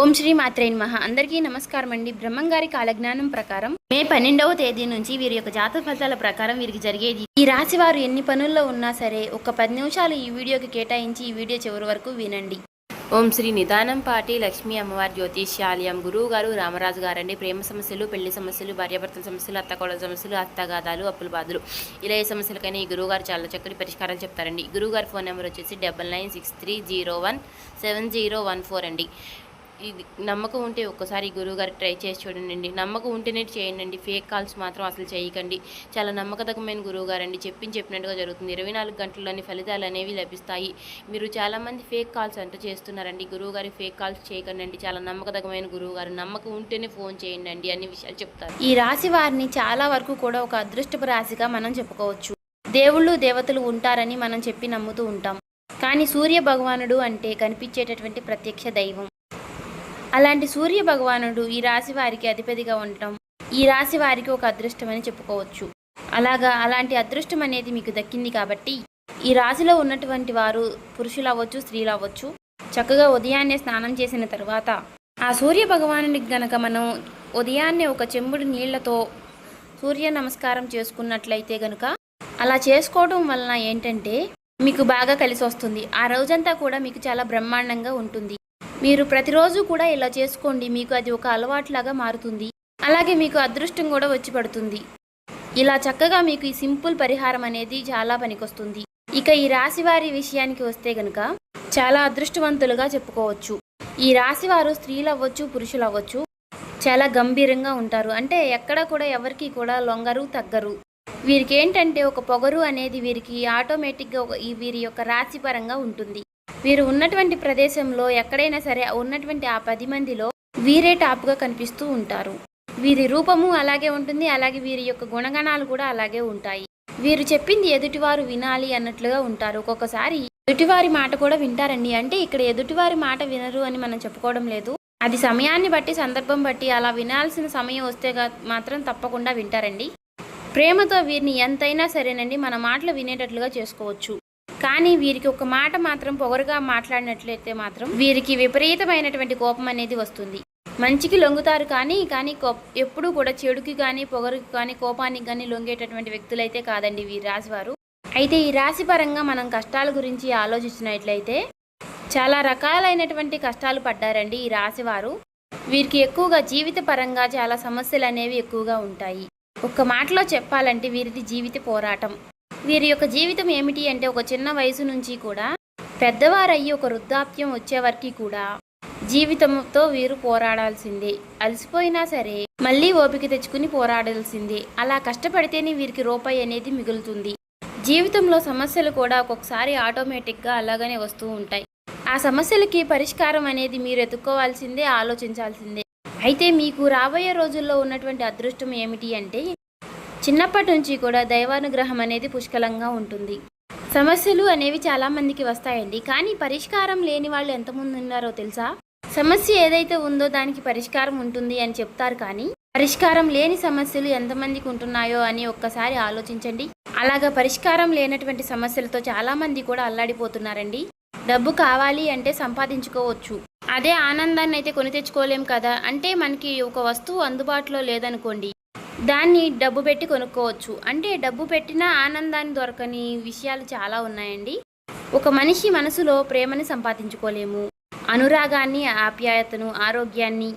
ఓం శ్రీ మాత్రే నమః. అందరికీ నమస్కారం అండి. బ్రహ్మంగారి కాలజ్ఞానం ప్రకారం మే 12వ తేదీ నుంచి వీరి యొక్క జాతక ఫలితాల ప్రకారం వీరికి జరిగేది. ఈ రాశి వారు ఎన్ని పనుల్లో ఉన్నా సరే ఒక 10 నిమిషాలు ఈ వీడియోకి కేటాయించి ఈ వీడియో చివరి వరకు వినండి. ఓం శ్రీ నిదానం పాటి లక్ష్మీ అమ్మవారి జ్యోతిష్యాలయం గురువు గారు రామరాజు గారండి. ప్రేమ సమస్యలు, పెళ్లి సమస్యలు, భార్యాభర్తల సమస్యలు, అత్తకోడల సమస్యలు, అత్తగాదాలు, అప్పుల బాధలు, ఇలా ఏ సమస్యలకైనా ఈ గురువు గారు చాలా చక్కటి పరిష్కారాలు చెప్తారండి. గురువు గారి ఫోన్ నెంబర్ వచ్చేసి 9963017014 అండి. ఇది నమ్మకం ఉంటే ఒక్కసారి గురువుగారు ట్రై చేసి చూడండి. నమ్మకం ఉంటేనే చేయండి. ఫేక్ కాల్స్ మాత్రం అసలు చేయకండి. చాలా నమ్మకతమైన గురువుగారండి. చెప్పినట్టుగా జరుగుతుంది. 24 గంటల్లోని ఫలితాలు అనేవి లభిస్తాయి. మీరు చాలామంది ఫేక్ కాల్స్ అంటూ చేస్తున్నారండి. గురువుగారి ఫేక్ కాల్స్ చేయకండి. చాలా నమ్మకతమైన గురువుగారు. నమ్మకం ఉంటేనే ఫోన్ చేయండి. అన్ని విషయాలు చెప్తారు. ఈ రాశి వారిని చాలా వరకు కూడా ఒక అదృష్టపు రాశిగా మనం చెప్పుకోవచ్చు. దేవుళ్ళు దేవతలు ఉంటారని మనం చెప్పి నమ్ముతూ ఉంటాం. కానీ సూర్య భగవానుడు అంటే కనిపించేటటువంటి ప్రత్యక్ష దైవం. అలాంటి సూర్య భగవానుడు ఈ రాశి వారికి అధిపతిగా ఉండటం ఈ రాశి వారికి ఒక అదృష్టం అని చెప్పుకోవచ్చు. అలాంటి అదృష్టం అనేది మీకు దక్కింది కాబట్టి ఈ రాశిలో ఉన్నటువంటి వారు పురుషులు అవ్వచ్చు, స్త్రీలు అవ్వచ్చు, చక్కగా ఉదయాన్నే స్నానం చేసిన తర్వాత ఆ సూర్య భగవానుడికి గనక మనం ఉదయాన్నే ఒక చెంబుడు నీళ్లతో సూర్య నమస్కారం చేసుకున్నట్లయితే గనుక అలా చేసుకోవడం వలన ఏంటంటే మీకు బాగా కలిసి వస్తుంది. ఆ రోజంతా కూడా మీకు చాలా బ్రహ్మాండంగా ఉంటుంది. మీరు ప్రతిరోజు కూడా ఇలా చేసుకోండి. మీకు అది ఒక అలవాటులాగా మారుతుంది. అలాగే మీకు అదృష్టం కూడా వచ్చి పడుతుంది. ఇలా చక్కగా మీకు ఈ సింపుల్ పరిహారం అనేది చాలా పనికొస్తుంది. ఇక ఈ రాశి వారి విషయానికి వస్తే గనుక చాలా అదృష్టవంతులుగా చెప్పుకోవచ్చు. ఈ రాశి వారు స్త్రీలు అవ్వచ్చు, పురుషులు అవ్వచ్చు, చాలా గంభీరంగా ఉంటారు. అంటే ఎక్కడ కూడా ఎవరికి కూడా లొంగరు, తగ్గరు. వీరికి ఏంటంటే ఒక పొగరు అనేది వీరికి ఆటోమేటిక్గా వీరి యొక్క రాశి పరంగా ఉంటుంది. వీరు ఉన్నటువంటి ప్రదేశంలో ఎక్కడైనా సరే ఉన్నటువంటి ఆ 10 మందిలో వీరే టాప్గా కనిపిస్తూ ఉంటారు. వీరి రూపము అలాగే ఉంటుంది. అలాగే వీరి యొక్క గుణగణాలు కూడా అలాగే ఉంటాయి. వీరు చెప్పింది ఎదుటివారు వినాలి అన్నట్లుగా ఉంటారు. ఒక్కొక్కసారి ఎదుటివారి మాట కూడా వింటారండి. అంటే ఇక్కడ ఎదుటివారి మాట వినరు అని మనం చెప్పుకోవడం లేదు. అది సమయాన్ని బట్టి, సందర్భం బట్టి అలా వినాల్సిన సమయం వస్తే మాత్రం తప్పకుండా వింటారండి. ప్రేమతో వీరిని ఎంతైనా సరేనండి మన మాటలు వినేటట్లుగా చేసుకోవచ్చు. కానీ వీరికి ఒక మాట మాత్రం పొగరుగా మాట్లాడినట్లయితే మాత్రం వీరికి విపరీతమైనటువంటి కోపం అనేది వస్తుంది. మంచికి లొంగుతారు కానీ ఎప్పుడూ కూడా చెడుకి కానీ, పొగరుకి కానీ, కోపానికి కానీ లొంగేటటువంటి వ్యక్తులైతే కాదండి వీరి రాశివారు. అయితే ఈ రాశి పరంగా మనం కష్టాల గురించి ఆలోచించినట్లయితే చాలా రకాలైనటువంటి కష్టాలు పడ్డారండి ఈ రాశివారు. వీరికి ఎక్కువగా జీవిత పరంగా చాలా సమస్యలు అనేవి ఎక్కువగా ఉంటాయి. ఒక్క మాటలో చెప్పాలంటే వీరిది జీవిత పోరాటం. వీరి యొక్క జీవితం ఏమిటి అంటే ఒక చిన్న వయసు నుంచి కూడా పెద్దవారయ్యి ఒక వృద్ధాప్యం వచ్చే వరకు కూడా జీవితంతో వీరు పోరాడాల్సిందే. అలసిపోయినా సరే మళ్ళీ ఓపిక తెచ్చుకుని పోరాడాల్సిందే. అలా కష్టపడితేనే వీరికి రూపాయి అనేది మిగులుతుంది. జీవితంలో సమస్యలు కూడా ఒక్కొక్కసారి ఆటోమేటిక్గా అలాగనే వస్తూ ఉంటాయి. ఆ సమస్యలకి పరిష్కారం అనేది మీరు ఎత్తుక్కోవాల్సిందే, ఆలోచించాల్సిందే. అయితే మీకు రాబోయే రోజుల్లో ఉన్నటువంటి అదృష్టం ఏమిటి అంటే చిన్నప్పటి నుంచి కూడా దైవానుగ్రహం అనేది పుష్కలంగా ఉంటుంది. సమస్యలు అనేవి చాలామందికి వస్తాయండి. కానీ పరిష్కారం లేని వాళ్ళు ఎంతమంది ఉన్నారో తెలుసా? సమస్య ఏదైతే ఉందో దానికి పరిష్కారం ఉంటుంది అని చెప్తారు. కానీ పరిష్కారం లేని సమస్యలు ఎంతమందికి ఉంటున్నాయో అని ఒక్కసారి ఆలోచించండి. అలాగా పరిష్కారం లేనటువంటి సమస్యలతో చాలామంది కూడా అల్లాడిపోతున్నారండి. డబ్బు కావాలి అంటే సంపాదించుకోవచ్చు. అదే ఆనందాన్ని అయితే కొని తెచ్చుకోలేం కదా. అంటే మనకి ఒక వస్తువు అందుబాటులో లేదనుకోండి, దాన్ని డబ్బు పెట్టి కొనుక్కోవచ్చు. అంటే డబ్బు పెట్టినా ఆనందాన్ని దొరకని విషయాలు చాలా ఉన్నాయండి. ఒక మనిషి మనసులో ప్రేమని సంపాదించుకోలేము. అనురాగాన్ని, ఆప్యాయతను, ఆరోగ్యాన్ని,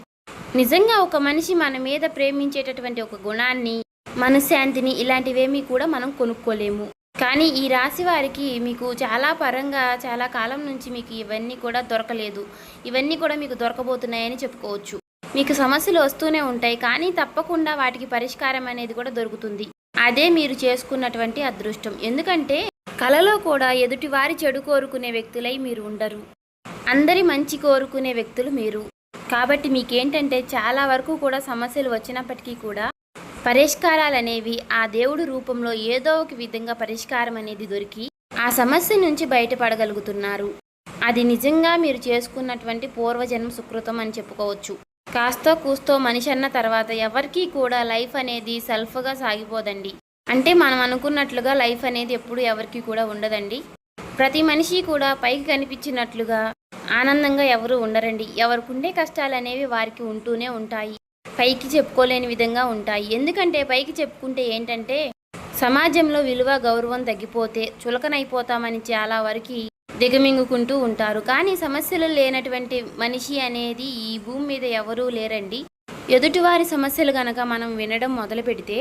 నిజంగా ఒక మనిషి మన మీద ప్రేమించేటటువంటి ఒక గుణాన్ని, మనశ్శాంతిని, ఇలాంటివేమీ కూడా మనం కొనుక్కోలేము. కానీ ఈ రాశి వారికి మీకు చాలా పరంగా చాలా కాలం నుంచి మీకు ఇవన్నీ కూడా దొరకలేదు. ఇవన్నీ కూడా మీకు దొరకబోతున్నాయని చెప్పుకోవచ్చు. మీకు సమస్యలు వస్తూనే ఉంటాయి. కానీ తప్పకుండా వాటికి పరిష్కారం అనేది కూడా దొరుకుతుంది. అదే మీరు చేసుకున్నటువంటి అదృష్టం. ఎందుకంటే కలలో కూడా ఎదుటి వారి చెడు కోరుకునే వ్యక్తులై మీరు ఉండరు. అందరి మంచి కోరుకునే వ్యక్తులు మీరు. కాబట్టి మీకేంటంటే చాలా వరకు కూడా సమస్యలు వచ్చినప్పటికీ కూడా పరిష్కారాలు అనేవి ఆ దేవుడి రూపంలో ఏదో ఒక విధంగా పరిష్కారం అనేది దొరికి ఆ సమస్య నుంచి బయటపడగలుగుతున్నారు. అది నిజంగా మీరు చేసుకున్నటువంటి పూర్వజన్మ సుకృతం అని చెప్పుకోవచ్చు. కాస్తో కూస్తో మనిషి అన్న తర్వాత ఎవరికీ కూడా లైఫ్ అనేది సెల్ఫ్గా సాగిపోదండి. అంటే మనం అనుకున్నట్లుగా లైఫ్ అనేది ఎప్పుడు ఎవరికి కూడా ఉండదండి. ప్రతి మనిషి కూడా పైకి కనిపించినట్లుగా ఆనందంగా ఎవరు ఉండరండి. ఎవరికి ఉండే కష్టాలు అనేవి వారికి ఉంటూనే ఉంటాయి. పైకి చెప్పుకోలేని విధంగా ఉంటాయి. ఎందుకంటే పైకి చెప్పుకుంటే ఏంటంటే సమాజంలో విలువ గౌరవం తగ్గిపోతే చులకనైపోతామని చాలా వరకు దిగమింగుకుంటూ ఉంటారు. కానీ సమస్యలు లేనటువంటి మనిషి అనేది ఈ భూమి మీద ఎవరూ లేరండి. ఎదుటివారి సమస్యలు గనక మనం వినడం మొదలు పెడితే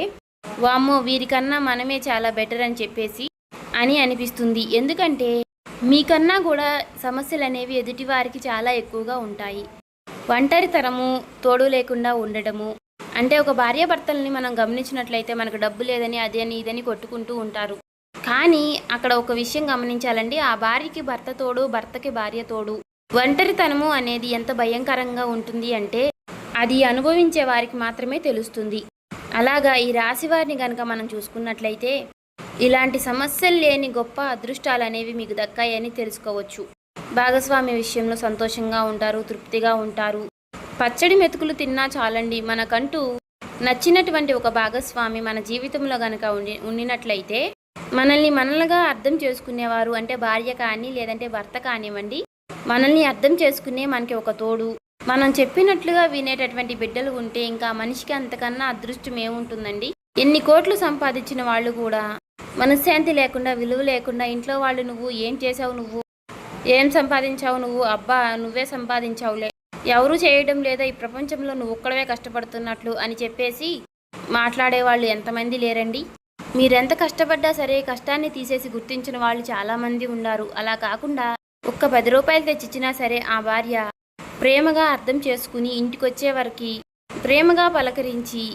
వామ్మో వీరికన్నా మనమే చాలా బెటర్ అని చెప్పేసి అని అనిపిస్తుంది. ఎందుకంటే మీకన్నా కూడా సమస్యలు అనేవి ఎదుటివారికి చాలా ఎక్కువగా ఉంటాయి. ఒంటరితనము, తోడు లేకుండా ఉండడము, అంటే ఒక భార్యాభర్తల్ని మనం గమనించినట్లయితే మనకు డబ్బు లేదని అదని ఇదని కొట్టుకుంటూ ఉంటారు. కానీ అక్కడ ఒక విషయం గమనించాలండి, ఆ భార్యకి భర్త తోడు, భర్తకి భార్య తోడు. ఒంటరితనము అనేది ఎంత భయంకరంగా ఉంటుంది అంటే అది అనుభవించే వారికి మాత్రమే తెలుస్తుంది. అలాగా ఈ రాశి వారిని కనుక మనం చూసుకున్నట్లయితే ఇలాంటి సమస్యలు లేని గొప్ప అదృష్టాలు అనేవి మీకు దక్కాయని తెలుసుకోవచ్చు. భాగస్వామి విషయంలో సంతోషంగా ఉంటారు, తృప్తిగా ఉంటారు. పచ్చడి మెతుకులు తిన్నా చాలండి. మనకంటూ నచ్చినటువంటి ఒక భాగస్వామి మన జీవితంలో కనుక ఉండినట్లయితే మనల్ని మనలుగా అర్థం చేసుకునేవారు, అంటే భార్య కానీ లేదంటే భర్త కానివ్వండి, మనల్ని అర్థం చేసుకునే మనకి ఒక తోడు, మనం చెప్పినట్లుగా వినేటటువంటి బిడ్డలు ఉంటే ఇంకా మనిషికి అంతకన్నా అదృష్టం ఏముంటుందండి. ఎన్ని కోట్లు సంపాదించిన వాళ్ళు కూడా మనశ్శాంతి లేకుండా, విలువ లేకుండా, ఇంట్లో వాళ్ళు నువ్వు ఏం చేసావు, నువ్వు ఏం సంపాదించావు, నువ్వు అబ్బా నువ్వే సంపాదించావులే, ఎవరూ చేయడం లేదా ఈ ప్రపంచంలో నువ్వు ఒక్కడవే కష్టపడుతున్నట్లు అని చెప్పేసి మాట్లాడేవాళ్ళు ఎంతమంది లేరండి. మీరెంత కష్టపడ్డా సరే కష్టాన్ని తీసేసి గుర్తించిన వాళ్ళు చాలామంది ఉన్నారు. అలా కాకుండా ఒక్క 10 రూపాయలు తెచ్చిచ్చినా సరే ఆ భార్య ప్రేమగా అర్థం చేసుకుని ఇంటికొచ్చే వరకు ప్రేమగా పలకరించి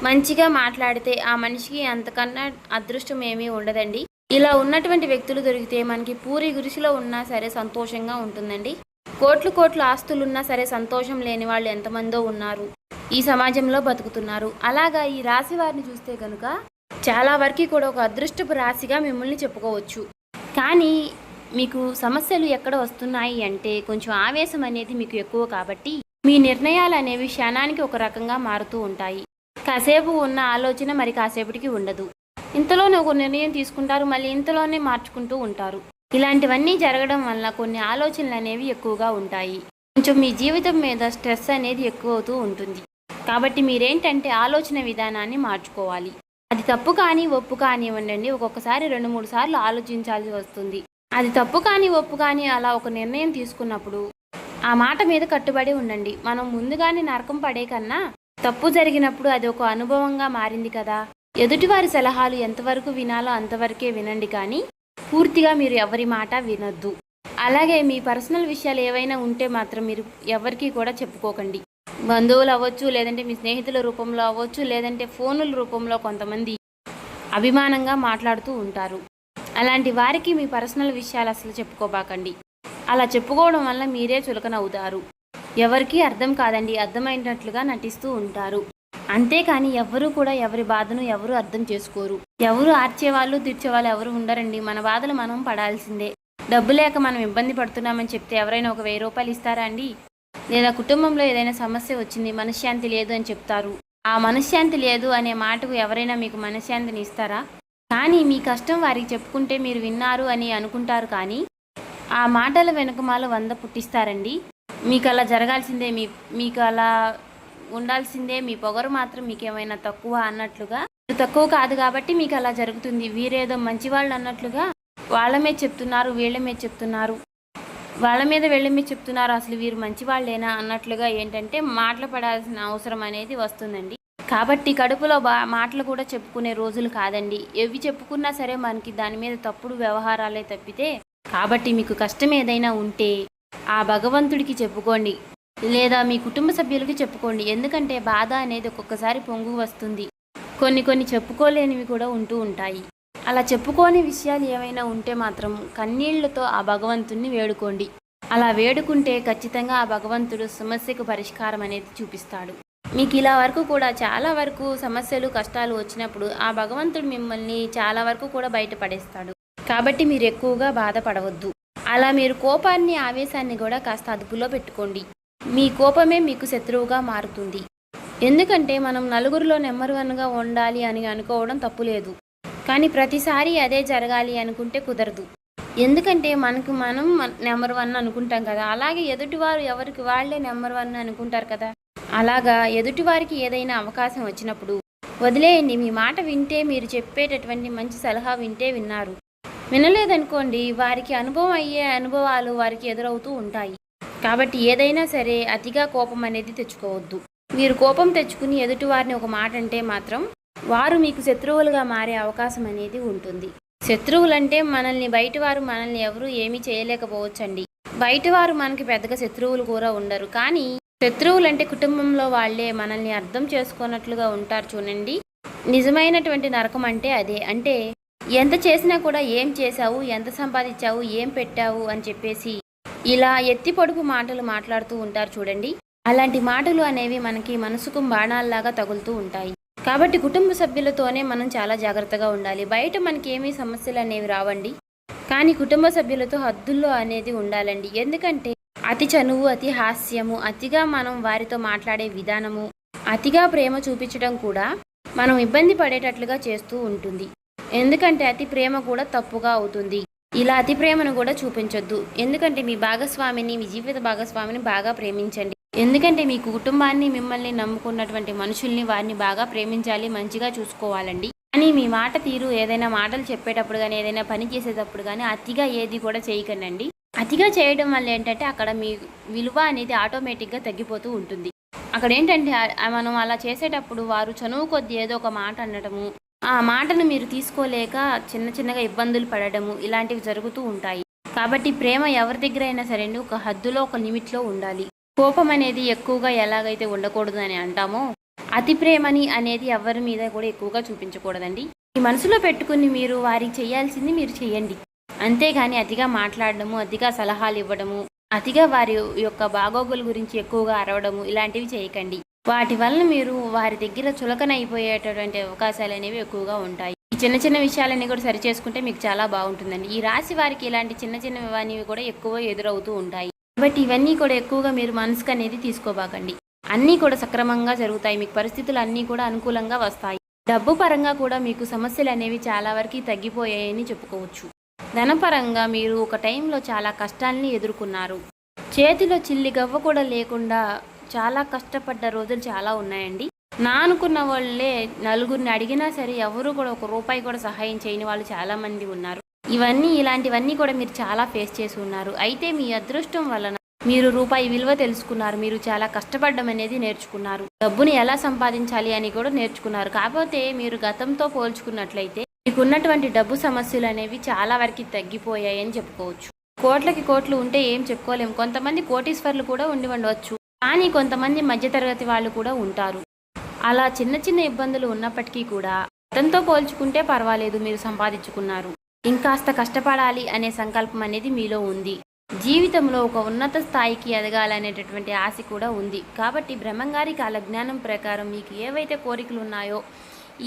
మంచిగా మాట్లాడితే ఆ మనిషికి అంతకన్నా అదృష్టం ఏమీ ఉండదండి. ఇలా ఉన్నటువంటి వ్యక్తులు దొరికితే మనకి పూరి గురిసిలో ఉన్నా సరే సంతోషంగా ఉంటుందండి. కోట్లు ఆస్తులున్నా సరే సంతోషం లేని వాళ్ళు ఎంతమందో ఉన్నారు, ఈ సమాజంలో బతుకుతున్నారు. అలాగా ఈ రాశి వారిని చూస్తే కనుక చాలా వరకు కూడా ఒక అదృష్టపు రాశిగా మిమ్మల్ని చెప్పుకోవచ్చు. కానీ మీకు సమస్యలు ఎక్కడ వస్తున్నాయి అంటే కొంచెం ఆవేశం అనేది మీకు ఎక్కువ కాబట్టి మీ నిర్ణయాలు అనేవి క్షణానికి ఒక రకంగా మారుతూ ఉంటాయి. కాసేపు ఉన్న ఆలోచన మరి కాసేపటికి ఉండదు. ఇంతలోనే ఒక నిర్ణయం తీసుకుంటారు, మళ్ళీ ఇంతలోనే మార్చుకుంటూ ఉంటారు. ఇలాంటివన్నీ జరగడం వల్ల కొన్ని ఆలోచనలు అనేవి ఎక్కువగా ఉంటాయి. కొంచెం మీ జీవితం మీద స్ట్రెస్ అనేది ఎక్కువ అవుతూ ఉంటుంది. కాబట్టి మీరేంటంటే ఆలోచన విధానాన్ని మార్చుకోవాలి. అది తప్పు కానీ ఒప్పు కానివ్వండి, ఒక్కొక్కసారి 2-3 సార్లు ఆలోచించాల్సి వస్తుంది. అది తప్పు కానీ ఒప్పు కానీ అలా ఒక నిర్ణయం తీసుకున్నప్పుడు ఆ మాట మీద కట్టుబడి ఉండండి. మనం ముందుగానే నరకం పడే కన్నా తప్పు జరిగినప్పుడు అది ఒక అనుభవంగా మారింది కదా. ఎదుటివారి సలహాలు ఎంతవరకు వినాలో అంతవరకే వినండి, కానీ పూర్తిగా మీరు ఎవరి మాట వినొద్దు. అలాగే మీ పర్సనల్ విషయాలు ఏవైనా ఉంటే మాత్రం మీరు ఎవరికి కూడా చెప్పుకోకండి. బంధువులు అవ్వచ్చు, లేదంటే మీ స్నేహితుల రూపంలో అవ్వచ్చు, లేదంటే ఫోనుల రూపంలో కొంతమంది అభిమానంగా మాట్లాడుతూ ఉంటారు. అలాంటి వారికి మీ పర్సనల్ విషయాలు అసలు చెప్పుకోబాకండి. అలా చెప్పుకోవడం వల్ల మీరే చులకనవుతారు. ఎవరికీ అర్థం కాదండి, అర్థమైనట్లుగా నటిస్తూ ఉంటారు. అంతేకాని ఎవ్వరూ కూడా ఎవరి బాధను ఎవరు అర్థం చేసుకోరు. ఎవరు ఆర్చేవాళ్ళు తీర్చేవాళ్ళు ఎవరు ఉండరండి. మన బాధలు మనం పడాల్సిందే. డబ్బు లేక మనం ఇబ్బంది పడుతున్నామని చెప్తే ఎవరైనా ఒక 1000 రూపాయలు ఇస్తారా అండి? లేదా కుటుంబంలో ఏదైనా సమస్య వచ్చింది, మనశ్శాంతి లేదు అని చెప్తారు. ఆ మనశ్శాంతి లేదు అనే మాటకు ఎవరైనా మీకు మనశ్శాంతిని ఇస్తారా? కానీ మీ కష్టం వారికి చెప్పుకుంటే మీరు విన్నారు అని అనుకుంటారు, కానీ ఆ మాటల వెనుకమాల 100 పుట్టిస్తారండి. మీకు అలా జరగాల్సిందే, మీకు అలా ఉండాల్సిందే. మీ పొగరు మాత్రం మీకేమైనా తక్కువ అన్నట్లుగా, తక్కువ కాదు కాబట్టి మీకు అలా జరుగుతుంది. వీరేదో మంచివాళ్ళు అన్నట్లుగా వాళ్ళ మీద చెప్తున్నారు, వీళ్ళ మీద చెప్తున్నారు, వాళ్ళ మీద వీళ్ళ మీద చెప్తున్నారు, అసలు వీరు మంచివాళ్ళేనా అన్నట్లుగా ఏంటంటే మాటలు పడాల్సిన అవసరం అనేది వస్తుందండి. కాబట్టి కడుపులో మాటలు కూడా చెప్పుకునే రోజులు కాదండి. ఎవి చెప్పుకున్నా సరే మనకి దాని మీద తప్పుడు వ్యవహారాలే తప్పితే. కాబట్టి మీకు కష్టం ఏదైనా ఉంటే ఆ భగవంతుడికి చెప్పుకోండి, లేదా మీ కుటుంబ సభ్యులకి చెప్పుకోండి. ఎందుకంటే బాధ అనేది ఒక్కొక్కసారి పొంగు వస్తుంది. కొన్ని చెప్పుకోలేనివి కూడా ఉంటూ ఉంటాయి. అలా చెప్పుకోని విషయాలు ఏమైనా ఉంటే మాత్రం కన్నీళ్లతో ఆ భగవంతుడిని వేడుకోండి. అలా వేడుకుంటే ఖచ్చితంగా ఆ భగవంతుడు సమస్యకు పరిష్కారం అనేది చూపిస్తాడు. మీకు ఇలా వరకు కూడా చాలా వరకు సమస్యలు కష్టాలు వచ్చినప్పుడు ఆ భగవంతుడు మిమ్మల్ని చాలా వరకు కూడా బయటపడేస్తాడు. కాబట్టి మీరు ఎక్కువగా బాధపడవద్దు. అలా మీరు కోపాన్ని ఆవేశాన్ని కూడా కాస్త అదుపులో పెట్టుకోండి. మీ కోపమే మీకు శత్రువుగా మారుతుంది. ఎందుకంటే మనం నలుగురిలో నెంబర్ 1గా ఉండాలి అని అనుకోవడం తప్పులేదు, కానీ ప్రతిసారి అదే జరగాలి అనుకుంటే కుదరదు. ఎందుకంటే మనకు మనం నెంబర్ 1 అనుకుంటాం కదా! అలాగే ఎదుటివారు ఎవరికి వాళ్ళే నెంబర్ 1 అనుకుంటారు కదా! అలాగా ఎదుటివారికి ఏదైనా అవకాశం వచ్చినప్పుడు వదిలేయండి. మీ మాట వింటే, మీరు చెప్పేటటువంటి మంచి సలహా వింటే విన్నారు. వినలేదనుకోండి, వారికి అనుభవం అయ్యే అనుభవాలు వారికి ఎదురవుతూ ఉంటాయి. కాబట్టి ఏదైనా సరే అతిగా కోపం అనేది తెచ్చుకోవద్దు. మీరు కోపం తెచ్చుకుని ఎదుటివారిని ఒక మాట అంటే మాత్రం వారు మీకు శత్రువులుగా మారే అవకాశం అనేది ఉంటుంది. శత్రువులంటే బయటవారు మనల్ని ఎవరు ఏమీ చేయలేకపోవచ్చండి. బయటవారు మనకి పెద్దగా శత్రువులు కూడా ఉండరు. కానీ శత్రువులంటే కుటుంబంలో వాళ్ళే మనల్ని అర్థం చేసుకున్నట్లుగా ఉంటారు చూడండి. నిజమైనటువంటి నరకం అంటే అదే. అంటే ఎంత చేసినా కూడా ఏం చేశావు, ఎంత సంపాదించావు, ఏం పెట్టావు అని చెప్పేసి ఇలా ఎత్తి పొడుపు మాటలు మాట్లాడుతూ ఉంటారు చూడండి. అలాంటి మాటలు అనేవి మనకి మనసుకు బాణాల్లాగా తగులుతూ ఉంటాయి. కాబట్టి కుటుంబ సభ్యులతోనే మనం చాలా జాగ్రత్తగా ఉండాలి. బయట మనకి ఏమీ సమస్యలు అనేవి రావండి. కానీ కుటుంబ సభ్యులతో హద్దుల్లో అనేది ఉండాలండి. ఎందుకంటే అతి చనువు, అతి హాస్యము, అతిగా మనం వారితో మాట్లాడే విధానము, అతిగా ప్రేమ చూపించడం కూడా మనం ఇబ్బంది పడేటట్లుగా చేస్తూ ఉంటుంది. ఎందుకంటే అతి ప్రేమ కూడా తప్పుగా అవుతుంది. ఇలా అతి ప్రేమను కూడా చూపించొద్దు. ఎందుకంటే మీ భాగస్వామిని, మీ జీవిత భాగస్వామిని బాగా ప్రేమించండి. ఎందుకంటే మీ కుటుంబాన్ని, మిమ్మల్ని నమ్ముకున్నటువంటి మనుషుల్ని, వారిని బాగా ప్రేమించాలి, మంచిగా చూసుకోవాలండి. కానీ మీ మాట తీరు ఏదైనా మాటలు చెప్పేటప్పుడు కానీ, ఏదైనా పని చేసేటప్పుడు కానీ అతిగా ఏది కూడా చేయకండి. అతిగా చేయడం వల్ల ఏంటంటే అక్కడ మీ విలువ అనేది ఆటోమేటిక్గా తగ్గిపోతూ ఉంటుంది. అక్కడ ఏంటంటే మనం అలా చేసేటప్పుడు వారు చనువు కొద్ది ఏదో ఒక మాట అనడము, ఆ మాటను మీరు తీసుకోలేక చిన్నగా ఇబ్బందులు పడడము ఇలాంటివి జరుగుతూ ఉంటాయి. కాబట్టి ప్రేమ ఎవరి దగ్గర అయినా సరే ఒక హద్దులో, ఒక లిమిట్లో ఉండాలి. కోపం అనేది ఎక్కువగా ఎలాగైతే ఉండకూడదు అని అంటామో, అతి ప్రేమని అనేది ఎవరి మీద కూడా ఎక్కువగా చూపించకూడదండి. ఈ మనసులో పెట్టుకుని మీరు వారికి చేయాల్సింది మీరు చేయండి. అంతేగాని అతిగా మాట్లాడడము, అతిగా సలహాలు ఇవ్వడము, అతిగా వారి యొక్క బాగోగుల గురించి ఎక్కువగా అరవడము ఇలాంటివి చేయకండి. వాటి వలన మీరు వారి దగ్గర చులకనైపోయేటటువంటి అవకాశాలు అనేవి ఎక్కువగా ఉంటాయి. ఈ చిన్న విషయాలన్నీ కూడా సరి చేసుకుంటే మీకు చాలా బాగుంటుందండి. ఈ రాశి వారికి ఇలాంటి చిన్నవి కూడా ఎక్కువ ఎదురవుతూ ఉంటాయి. కాబట్టి ఇవన్నీ కూడా ఎక్కువగా మీరు మనసుకు అనేది తీసుకోబాకండి. అన్నీ కూడా సక్రమంగా జరుగుతాయి. మీకు పరిస్థితులు అన్నీ కూడా అనుకూలంగా వస్తాయి. డబ్బు పరంగా కూడా మీకు సమస్యలు అనేవి చాలా వరకు తగ్గిపోయాయని చెప్పుకోవచ్చు. ధనపరంగా మీరు ఒక టైంలో చాలా కష్టాలని ఎదుర్కొన్నారు. చేతిలో చిల్లి గవ్వ కూడా లేకుండా చాలా కష్టపడ్డ రోజులు చాలా ఉన్నాయండి. నా అనుకున్న వాళ్ళే నలుగురిని అడిగినా సరే ఎవరు కూడా ఒక రూపాయి కూడా సహాయం చేయని వాళ్ళు చాలామంది ఉన్నారు. ఇలాంటివన్నీ కూడా మీరు చాలా ఫేస్ చేసి ఉన్నారు. అయితే మీ అదృష్టం వలన మీరు రూపాయి విలువ తెలుసుకున్నారు. మీరు చాలా కష్టపడడం అనేది నేర్చుకున్నారు. డబ్బుని ఎలా సంపాదించాలి అని కూడా నేర్చుకున్నారు. కాకపోతే మీరు గతంతో పోల్చుకున్నట్లయితే మీకున్నటువంటి డబ్బు సమస్యలు అనేవి చాలా వరకు తగ్గిపోయాయని చెప్పుకోవచ్చు. కోట్లకి కోట్లు ఉంటే ఏం చెప్పుకోలేము. కొంతమంది కోటీశ్వర్లు కూడా ఉండవచ్చు. కానీ కొంతమంది మధ్యతరగతి వాళ్ళు కూడా ఉంటారు. అలా చిన్న ఇబ్బందులు ఉన్నప్పటికీ కూడా గతంతో పోల్చుకుంటే పర్వాలేదు, మీరు సంపాదించుకున్నారు. ఇంకాస్త కష్టపడాలి అనే సంకల్పం అనేది మీలో ఉంది. జీవితంలో ఒక ఉన్నత స్థాయికి ఎదగాలనేటటువంటి ఆశ కూడా ఉంది. కాబట్టి బ్రహ్మంగారి కాలజ్ఞానం ప్రకారం మీకు ఏవైతే కోరికలు ఉన్నాయో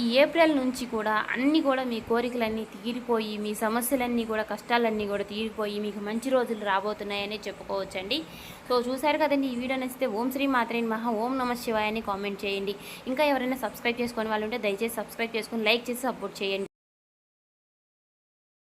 ఈ ఏప్రిల్ నుంచి కూడా అన్నీ కూడా మీ కోరికలన్నీ తీరిపోయి, మీ సమస్యలన్నీ కూడా, కష్టాలన్నీ కూడా తీరిపోయి మీకు మంచి రోజులు రాబోతున్నాయని చెప్పుకోవచ్చండి. సో చూసారు కదండి, ఈ వీడియో నచ్చితే ఓం శ్రీ మాత్రే నమః, ఓం నమః శివాయ అని కామెంట్ చేయండి. ఇంకా ఎవరైనా సబ్స్క్రైబ్ చేసుకునే వాళ్ళు ఉంటే దయచేసి సబ్స్క్రైబ్ చేసుకుని లైక్ చేసి సపోర్ట్ చేయండి.